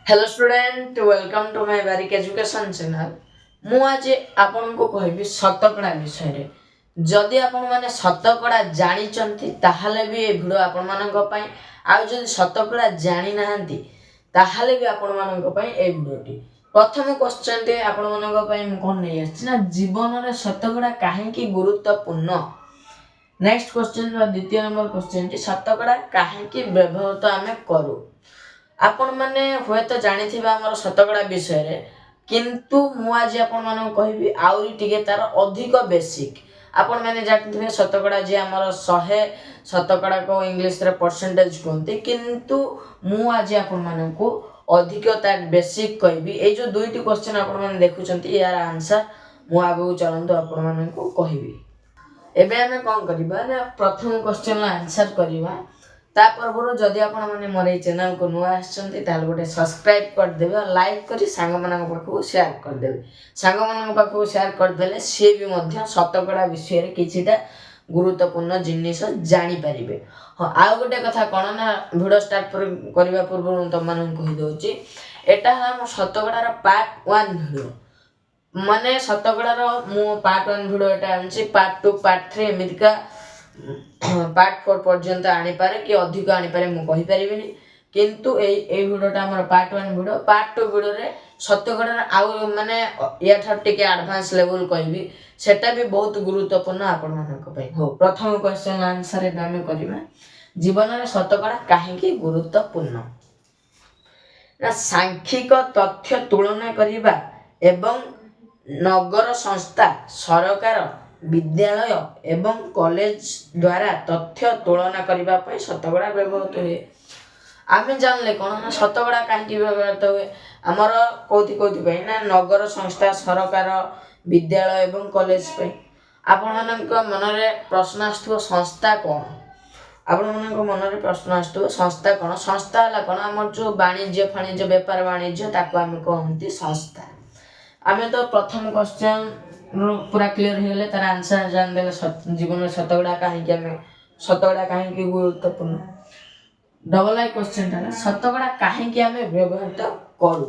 Hello student welcome to my Barik education channel मु आज आपन को कहबी शतकड़ा विषय रे जदि आपन माने शतकड़ा जानि चंती ताहाले भी ए वीडियो आपन मानन को पई आ जदि शतकड़ा जानि नाहंती ताहाले भी आपन मानन को पई ए वीडियोटी प्रथम क्वेश्चन टे आपन मानन को पई मु कोन नै आछि ना जीवन रे शतकड़ा काहे की गुरुत्वपूर्ण। नेक्स्ट क्वेश्चन द्वितीय नंबर क्वेश्चन टी शतकड़ा काहे की व्यवहार आमे करू आपण माने हुए तो जानी थिबा हमर शतकड़ा विषय रे किंतु मु आज आपण माने कहबी आउरी टिके तार अधिक बेसिक आपण माने जानिथिबे शतकड़ा जे हमर 100 शतकड़ा को इंग्लिश रे परसेंटेज कोनते किंतु मु आज आपण माने को अधिक तार बेसिक कहबी ए जो दुईटी क्वेश्चन आपण माने देखुचंती यार आंसर मु आगु चलंतो आपण माने को कहबी। एबे हमें कोन करबा ना प्रथम क्वेश्चन ला आंसर करबा ता पूर्व जदि आपण माने मोर ए चैनल को नुआ आछंती ताल गोटे सब्सक्राइब कर देबे और लाइक करी सांग मानन पाखु शेयर कर देबे सांग मानन पाखु शेयर कर देले से भी मध्य शतकड़ा विषय रे किछिटा गुरुत्वपूर्ण जिनिस जानि परिबे। हां आ गोटे कथा कोन ना वीडियो स्टार्ट करबा पूर्व त मानन कहि दोची एटा हम शतकड़ा रा पार्ट 1 वीडियो माने शतकड़ा रो मु पार्ट 1 वीडियो एटा आंची पार्ट 2 पार्ट 3 एमितिका पार्ट 4 पर्यंत आनी पारे कि अधिक आनी पारे मु कहि परिबिनी किंतु ए वीडियोटा हमर पार्ट 1 वीडियो पार्ट 2 वीडियो रे शतकड़ा आ माने या टिके एडवांस लेवल कहबी सेटा भी बहुत गुरुत्वपूर्ण आपण मानक पई हो। प्रथम क्वेश्चन आंसर ए हम करिबा जीवन रे शतकड़ा काहे की गुरुत्वपूर्ण ना सांख्यिक तथ्य तुलना करिबा एवं नगर संस्था सरकार विद्यालय एवं कॉलेज द्वारा तथ्य तुलना करिबा पई शतकड़ा व्यवहृत हुए। आमे जानले कोन ना शतकड़ा काहे व्यवहृत हुए हमर कोथि पई ना नगर संस्था सरकार विद्यालय एवं कॉलेज पई। आपण मानक मन रे प्रश्न आस्थो संस्था कोन आपण मानक मन रे प्रश्न आस्थो संस्था कोन संस्था हला कोन हमर जो वाणिज्य व्यापार वाणिज्य ताको हम कहंती संस्था। आमे तो प्रथम क्वेश्चन पूरा क्लियर हो गले तार आंसर जान देले जीवन में शतकड़ा काहे कि हमें शतकड़ा काहे कि गुरुत्वपूर्ण। डबल आई क्वेश्चन था ना शतकड़ा काहे कि हमें व्यवहार करू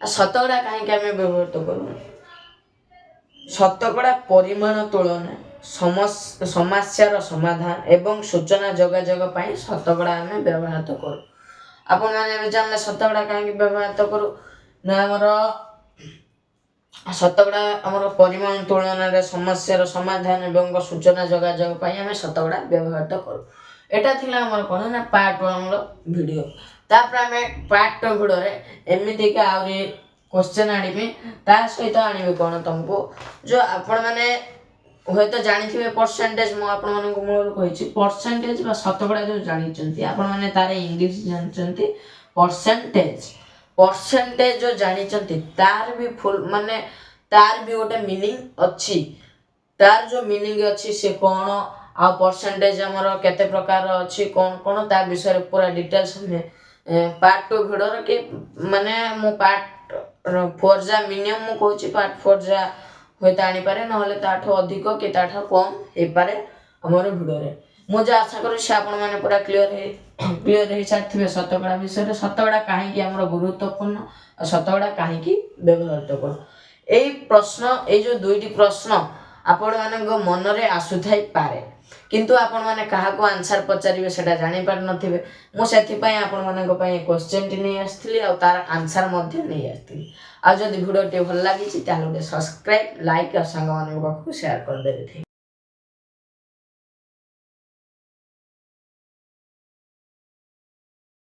शतकड़ा काहे कि हमें व्यवहार करू शतकड़ा परिमाण तुलना समस्या समाधान एवं सूचना जोगाजोग पई शतकड़ा हमें व्यवहार करू। आपण माने जानले शतकड़ा काहे कि व्यवहार करू ना हमर शतकड़ा हमर परिमाण तुलना रे समस्या समाधान एवं सूचना जोगाजोग पई हमें शतकड़ा व्यवहार करू। एटा थिला हमर कोन ना पार्ट 1 रो वीडियो तापर हमें पार्ट 2 वीडियो रे एमिति का आउरी क्वेश्चन आनिबे ता सहित आनिबे कोन तुमको जो आपण माने होय तो जानिथिबे परसेंटेज मु आपण माने को मोर कहिछि परसेंटेज बा शतकड़ा जो जानि चंती आपण माने तारे इंग्लिश जानि चंती परसेंटेज जो जानि चंती तार भी फुल माने तार भी गोटे मीनिंग अछि तार जो मीनिंग अछि से कोन आ परसेंटेज हमर केते प्रकार अछि कोन कोन ता विषय रे पूरा डिटेल्स में पार्ट 2 वीडियो रे के माने मु पार्ट 4 जा मिनिमम मु कहछि पार्ट 4 जा होता आनी पारे न होले ताठो अधिक के ताठो कम हे पारे हमर वीडियो रे मु जा आशा करू से आपण माने पूरा क्लियर हे साथिबे शतकड़ा विषय रे शतकड़ा काहे कि हमर गुरुत्वपूर्ण और शतकड़ा काहे कि व्यवहार करू। एई प्रश्न ए जो दुईटी प्रश्न आपण मानक मन रे आसु थाई पारे किंतु आपण माने काहा को आंसर पचारिबे सेटा जानि पार नथिबे मु सेथि पई आपण मानक पई क्वेश्चन टी नै आस्थिली आ तार आंसर मध्ये नै आस्थिली आ जदि वीडियो टी भल लागि छि ताले सब्सक्राइब लाइक और संग मानक को शेयर कर देबे।